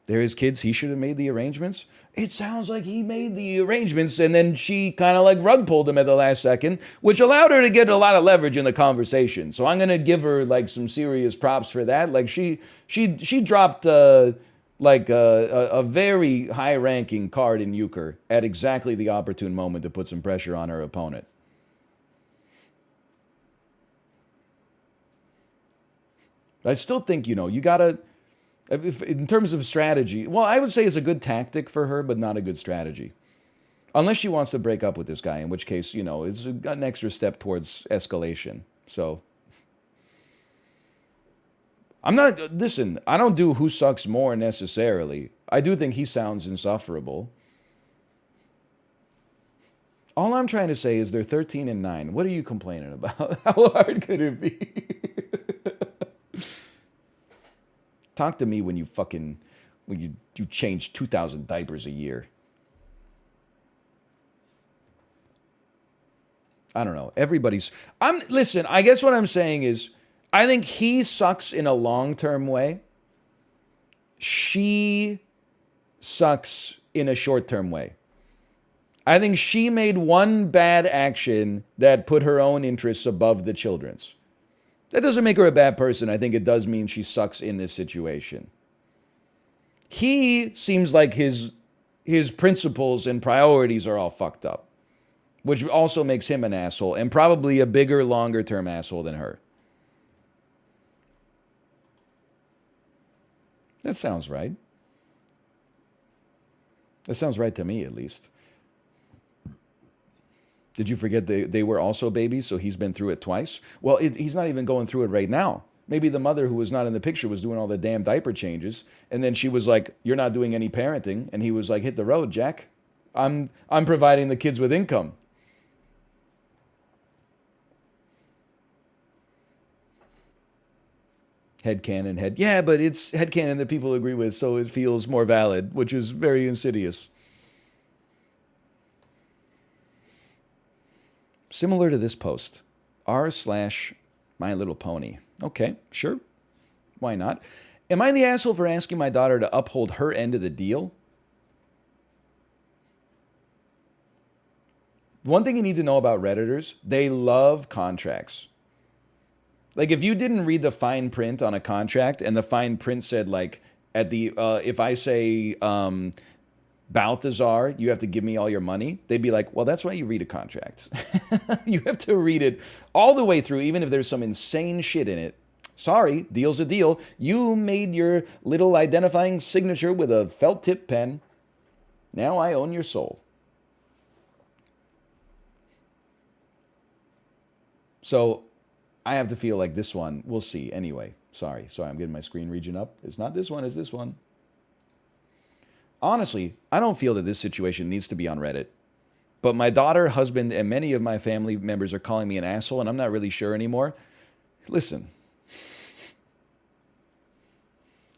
Speaker 1: They're his kids. He should have made the arrangements. It sounds like he made the arrangements and then she kind of like rug pulled him at the last second, which allowed her to get a lot of leverage in the conversation. So I'm going to give her like some serious props for that. Like she dropped like a very high-ranking card in euchre at exactly the opportune moment to put some pressure on her opponent. I still think, you gotta, in terms of strategy, well, I would say it's a good tactic for her, but not a good strategy. Unless she wants to break up with this guy, in which case, it's an extra step towards escalation. So... listen, I don't do who sucks more necessarily. I do think he sounds insufferable. All I'm trying to say is they're 13 and 9. What are you complaining about? How hard could it be? Talk to me when you change 2,000 diapers a year. I don't know. Listen, I guess what I'm saying is, I think he sucks in a long-term way. She sucks in a short-term way. I think she made one bad action that put her own interests above the children's. That doesn't make her a bad person. I think it does mean she sucks in this situation. He seems like his principles and priorities are all fucked up, which also makes him an asshole and probably a bigger, longer-term asshole than her. That sounds right. That sounds right to me, at least. Did you forget they were also babies, so he's been through it twice? Well, he's not even going through it right now. Maybe the mother who was not in the picture was doing all the damn diaper changes, and then she was like, you're not doing any parenting, and he was like, hit the road, Jack. I'm providing the kids with income. Headcanon. Yeah, but it's headcanon that people agree with, so it feels more valid, which is very insidious. Similar to this post, r/My Little Pony. Okay, sure. Why not? Am I the asshole for asking my daughter to uphold her end of the deal? One thing you need to know about Redditors, they love contracts. Like, if you didn't read the fine print on a contract and the fine print said, like, if I say Balthazar, you have to give me all your money, they'd be like, well, that's why you read a contract. You have to read it all the way through, even if there's some insane shit in it. Sorry, deal's a deal. You made your little identifying signature with a felt tip pen. Now I own your soul. So I have to feel like this one, we'll see. Anyway, sorry, I'm getting my screen region up. It's not this one, it's this one. Honestly, I don't feel that this situation needs to be on Reddit. But my daughter, husband, and many of my family members are calling me an asshole, and I'm not really sure anymore. Listen.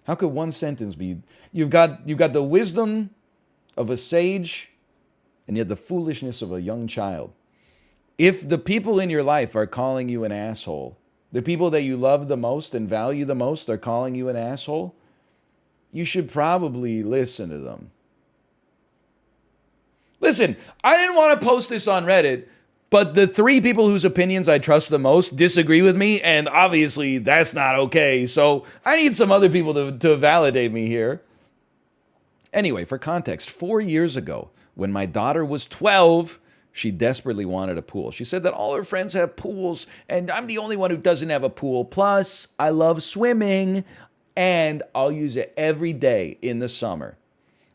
Speaker 1: How could one sentence be, you've got the wisdom of a sage, and yet the foolishness of a young child. If the people in your life are calling you an asshole, the people that you love the most and value the most are calling you an asshole, you should probably listen to them. Listen, I didn't want to post this on Reddit But the three people whose opinions I trust the most disagree with me, and obviously that's not okay. So I need some other people to validate me here. Anyway, for context, 4 years ago, when my daughter was 12, she desperately wanted a pool. She said that all her friends have pools, and I'm the only one who doesn't have a pool. Plus, I love swimming, and I'll use it every day in the summer.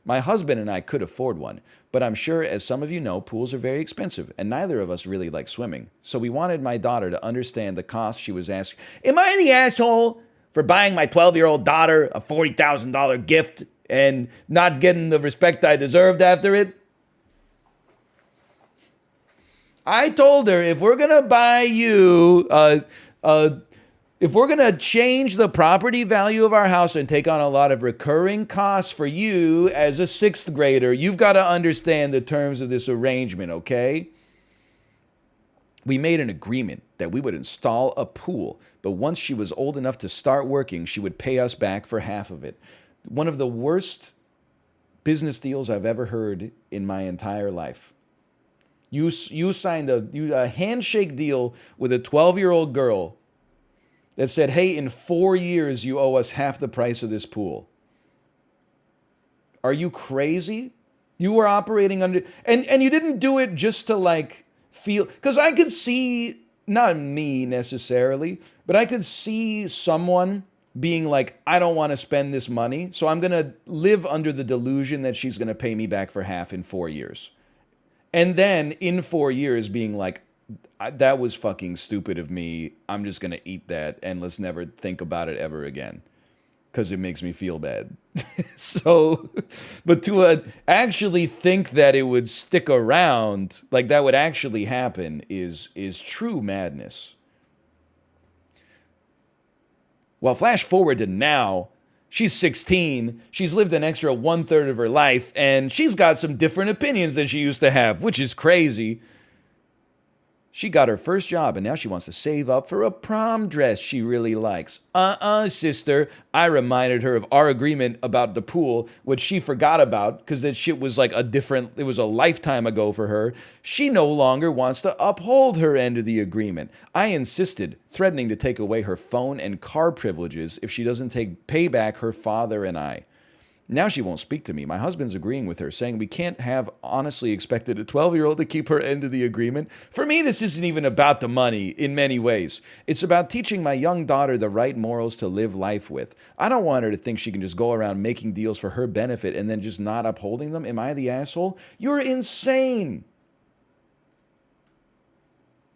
Speaker 1: My husband and I could afford one, but I'm sure, as some of you know, pools are very expensive, and neither of us really like swimming. So we wanted my daughter to understand the cost she was asking. Am I the asshole for buying my 12-year-old daughter a $40,000 gift and not getting the respect I deserved after it? I told her, if we're going to buy you if we're going to change the property value of our house and take on a lot of recurring costs for you as a sixth grader, you've got to understand the terms of this arrangement, okay? We made an agreement that we would install a pool, but once she was old enough to start working, she would pay us back for half of it. One of the worst business deals I've ever heard in my entire life. You signed a handshake deal with a 12-year-old girl that said, hey, in 4 years, you owe us half the price of this pool. Are you crazy? You were operating under, and you didn't do it just to like feel, because I could see, not me necessarily, but I could see someone being like, I don't want to spend this money, so I'm going to live under the delusion that she's going to pay me back for half in 4 years. And then in 4 years being like, that was fucking stupid of me. I'm just going to eat that and let's never think about it ever again because it makes me feel bad. So, but to actually think that it would stick around, like that would actually happen is true madness. Well, flash forward to now, she's 16, she's lived an extra 1/3 of her life, and she's got some different opinions than she used to have, which is crazy. She got her first job, and now she wants to save up for a prom dress she really likes. Sister. I reminded her of our agreement about the pool, which she forgot about because that shit was like it was a lifetime ago for her. She no longer wants to uphold her end of the agreement. I insisted, threatening to take away her phone and car privileges if she doesn't pay back her father and I. Now she won't speak to me. My husband's agreeing with her, saying we can't have honestly expected a 12-year-old to keep her end of the agreement. For me, this isn't even about the money in many ways. It's about teaching my young daughter the right morals to live life with. I don't want her to think she can just go around making deals for her benefit and then just not upholding them. Am I the asshole? You're insane.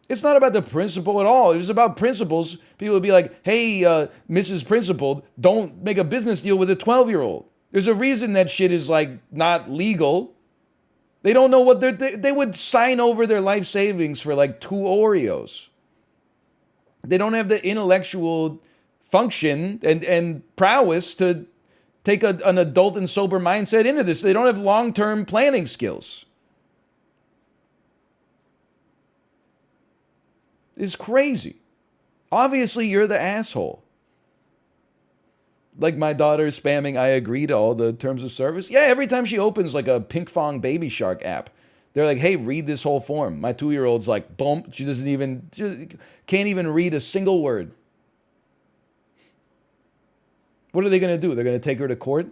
Speaker 1: It's not about the principle at all. It was about principles. People would be like, hey, Mrs. Principal, don't make a business deal with a 12-year-old. There's a reason that shit is like not legal. They don't know what they would sign over their life savings for like 2 Oreos. They don't have the intellectual function and prowess to take an adult and sober mindset into this. They don't have long-term planning skills. It's crazy. Obviously, you're the asshole. Like my daughter's spamming, I agree to all the terms of service. Yeah, every time she opens like a Pink Fong Baby Shark app, they're like, hey, read this whole form. My 2-year-old's like, boom, she can't even read a single word. What are they going to do? They're going to take her to court?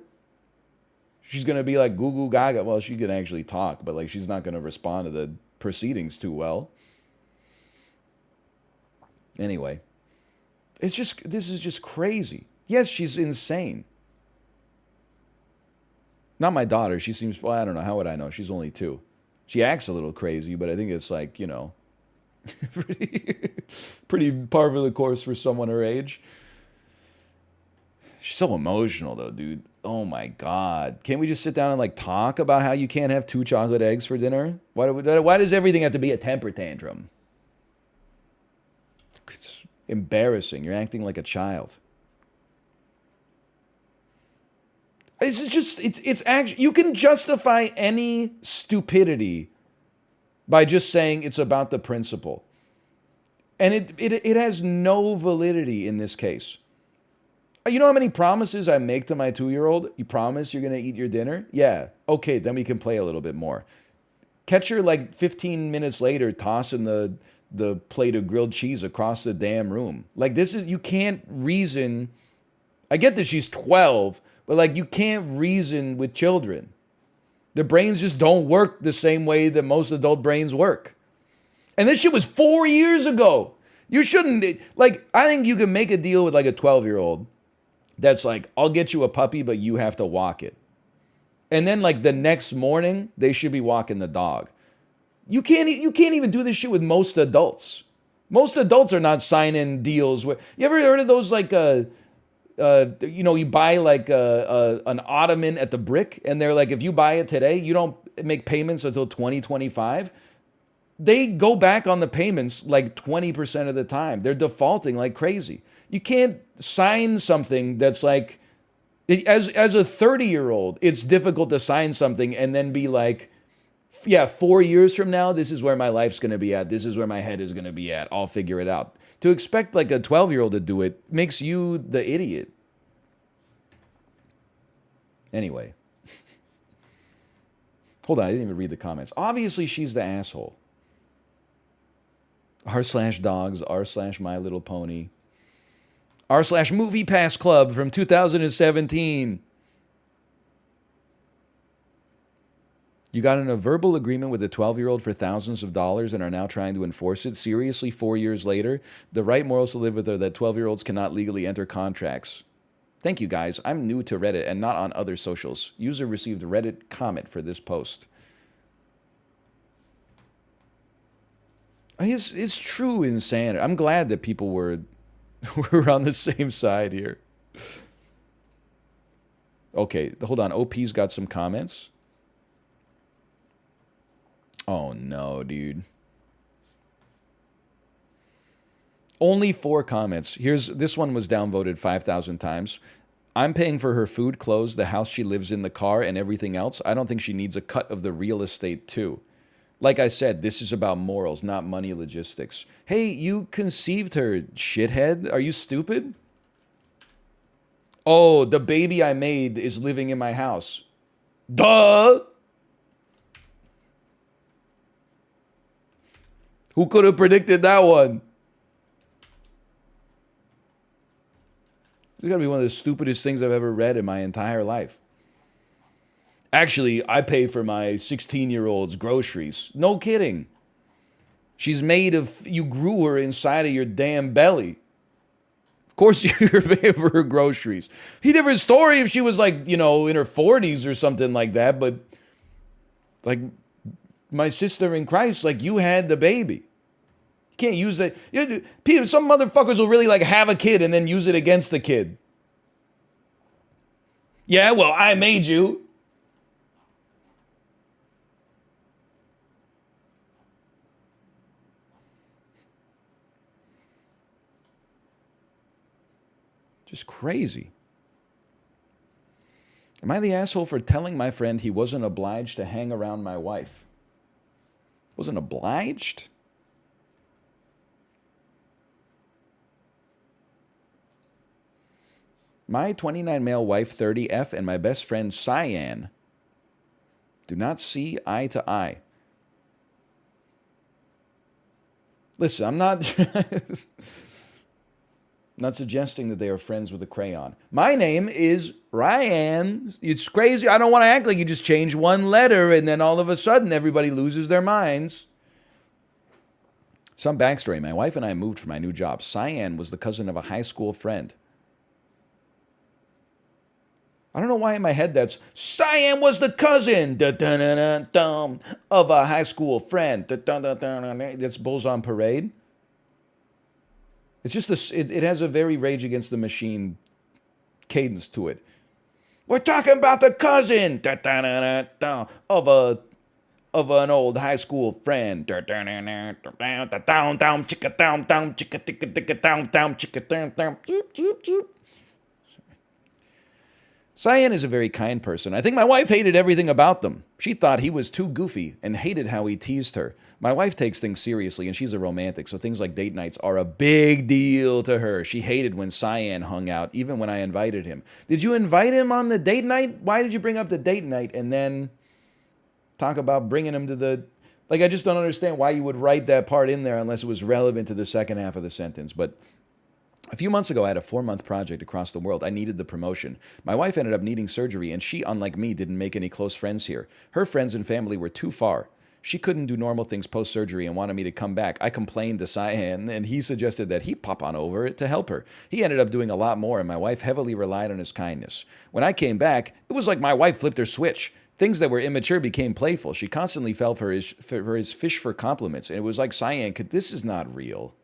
Speaker 1: She's going to be like goo goo gaga. Well, she can actually talk, but like she's not going to respond to the proceedings too well. Anyway, this is just crazy. Yes, she's insane. Not my daughter. She seems, well, I don't know. How would I know? She's only 2. She acts a little crazy, but I think it's like, you know, pretty par for the course for someone her age. She's so emotional, though, dude. Oh, my God. Can't we just sit down and, like, talk about how you can't have 2 chocolate eggs for dinner? Why does everything have to be a temper tantrum? It's embarrassing. You're acting like a child. This is just, it's actually, you can justify any stupidity by just saying it's about the principle. And it has no validity in this case. You know how many promises I make to my 2-year-old? You promise you're going to eat your dinner? Yeah. Okay, then we can play a little bit more. Catch her like 15 minutes later tossing the plate of grilled cheese across the damn room. Like, this is, you can't reason. I get that she's 12, but like, you can't reason with children. Their brains just don't work the same way that most adult brains work. And this shit was 4 years ago. You shouldn't, like, I think you can make a deal with like a 12-year-old that's like, I'll get you a puppy, but you have to walk it. And then like the next morning, they should be walking the dog. You can't even do this shit with most adults. Most adults are not signing deals with, you ever heard of those like, you buy like an ottoman at the Brick, and they're like, if you buy it today, you don't make payments until 2025. They go back on the payments like 20% of the time. They're defaulting like crazy. You can't sign something that's like, as a 30-year-old, it's difficult to sign something and then be like, yeah, 4 years from now, this is where my life's going to be at. This is where my head is going to be at. I'll figure it out. To expect like a 12-year-old to do it makes you the idiot. Anyway. Hold on, I didn't even read the comments. Obviously, she's the asshole. r/dogs, r/My Little Pony. r/Movie Pass Club from 2017. You got in a verbal agreement with a 12-year-old for thousands of dollars and are now trying to enforce it. Seriously, 4 years later, the right morals to live with are that 12-year-olds cannot legally enter contracts. Thank you, guys. I'm new to Reddit and not on other socials. User received Reddit comment for this post. It's true insanity. I'm glad that people were on the same side here. Okay, hold on. OP's got some comments. Oh no, dude. Only 4 comments. This one was downvoted 5,000 times. I'm paying for her food, clothes, the house she lives in, the car, and everything else. I don't think she needs a cut of the real estate too. Like I said, this is about morals, not money logistics. Hey, you conceived her, shithead. Are you stupid? Oh, the baby I made is living in my house. Duh! Who could have predicted that one? This is gotta be one of the stupidest things I've ever read in my entire life. Actually, I pay for my 16-year-old's groceries. No kidding. She's made of, you grew her inside of your damn belly. Of course you're paying for her groceries. He different story if she was like, in her 40s or something like that, but like my sister in Christ, like you had the baby. You can't use it. Some motherfuckers will really like have a kid and then use it against the kid. Yeah, well, I made you. Just crazy. Am I the asshole for telling my friend he wasn't obliged to hang around my wife? Wasn't obliged? My 29 male wife, 30F, and my best friend, Cyan, do not see eye to eye. Listen, I'm not... not suggesting that they are friends with a crayon. My name is Ryan. It's crazy. I don't want to act like you just change one letter and then all of a sudden everybody loses their minds. Some backstory. My wife and I moved for my new job. Cyan was the cousin of a high school friend. I don't know why in my head that's, Cyan was the cousin of a high school friend. That's Bulls on Parade. It's just it has a very Rage Against the Machine cadence to it. We're talking about the cousin of an old high school friend. Cyan is a very kind person. I think my wife hated everything about them. She thought he was too goofy and hated how he teased her. My wife takes things seriously, and she's a romantic, so things like date nights are a big deal to her. She hated when Cyan hung out, even when I invited him. Did you invite him on the date night? Why did you bring up the date night and then talk about bringing him to the... Like, I just don't understand why you would write that part in there unless it was relevant to the second half of the sentence. But a few months ago, I had a 4-month project across the world. I needed the promotion. My wife ended up needing surgery, and she, unlike me, didn't make any close friends here. Her friends and family were too far. She couldn't do normal things post-surgery and wanted me to come back. I complained to Cyan, and he suggested that he pop on over to help her. He ended up doing a lot more, and my wife heavily relied on his kindness. When I came back, it was like my wife flipped her switch. Things that were immature became playful. She constantly fell for his fish for compliments, and it was like Cyan could, this is not real.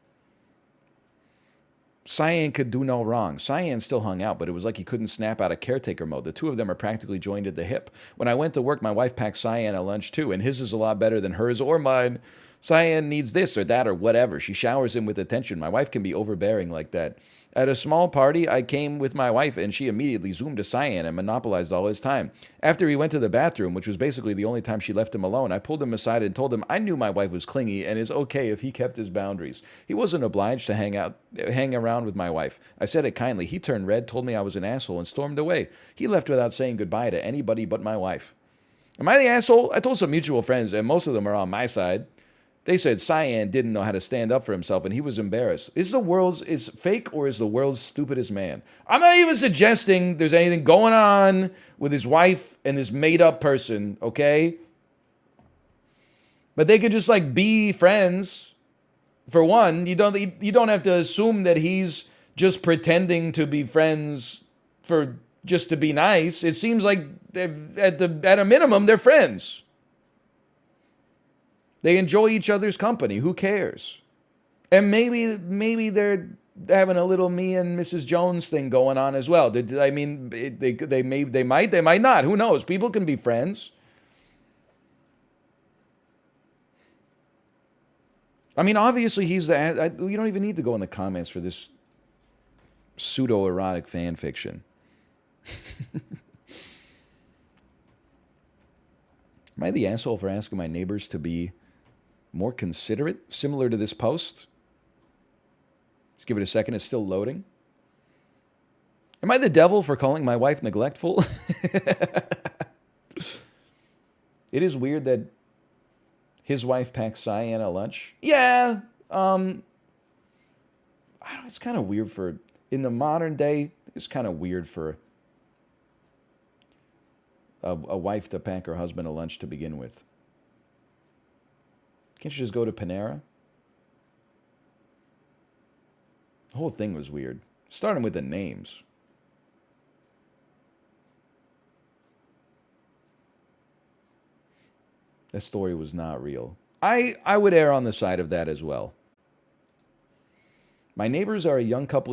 Speaker 1: Cyan could do no wrong. Cyan still hung out, but it was like he couldn't snap out of caretaker mode. The two of them are practically joined at the hip. When I went to work, my wife packed Cyan a lunch too, and his is a lot better than hers or mine. Cyan needs this or that or whatever. She showers him with attention. My wife can be overbearing like that. At a small party, I came with my wife, and she immediately zoomed to Cyan and monopolized all his time. After he went to the bathroom, which was basically the only time she left him alone, I pulled him aside and told him I knew my wife was clingy and is okay if he kept his boundaries. He wasn't obliged to hang around with my wife. I said it kindly. He turned red, told me I was an asshole, and stormed away. He left without saying goodbye to anybody but my wife. Am I the asshole? I told some mutual friends, and most of them are on my side. They said Cyan didn't know how to stand up for himself, and he was embarrassed. Is fake or is the world's stupidest man? I'm not even suggesting there's anything going on with his wife and this made-up person, okay? But they could just, like, be friends. For one, you don't have to assume that he's just pretending to be friends for just to be nice. It seems like at a minimum they're friends. They enjoy each other's company. Who cares? And maybe they're having a little me and Mrs. Jones thing going on as well. I mean, they might not. Who knows? People can be friends. I mean, obviously he's the. You don't even need to go in the comments for this pseudo-erotic fan fiction. Am I the asshole for asking my neighbors to be more considerate, similar to this post? Let's give it a second. It's still loading. Am I the devil for calling my wife neglectful? It is weird that his wife packs Cyan a lunch. Yeah. It's kind of weird for, in the modern day, it's kind of weird for a wife to pack her husband a lunch to begin with. Can't you just go to Panera? The whole thing was weird. Starting with the names. That story was not real. I would err on the side of that as well. My neighbors are a young couple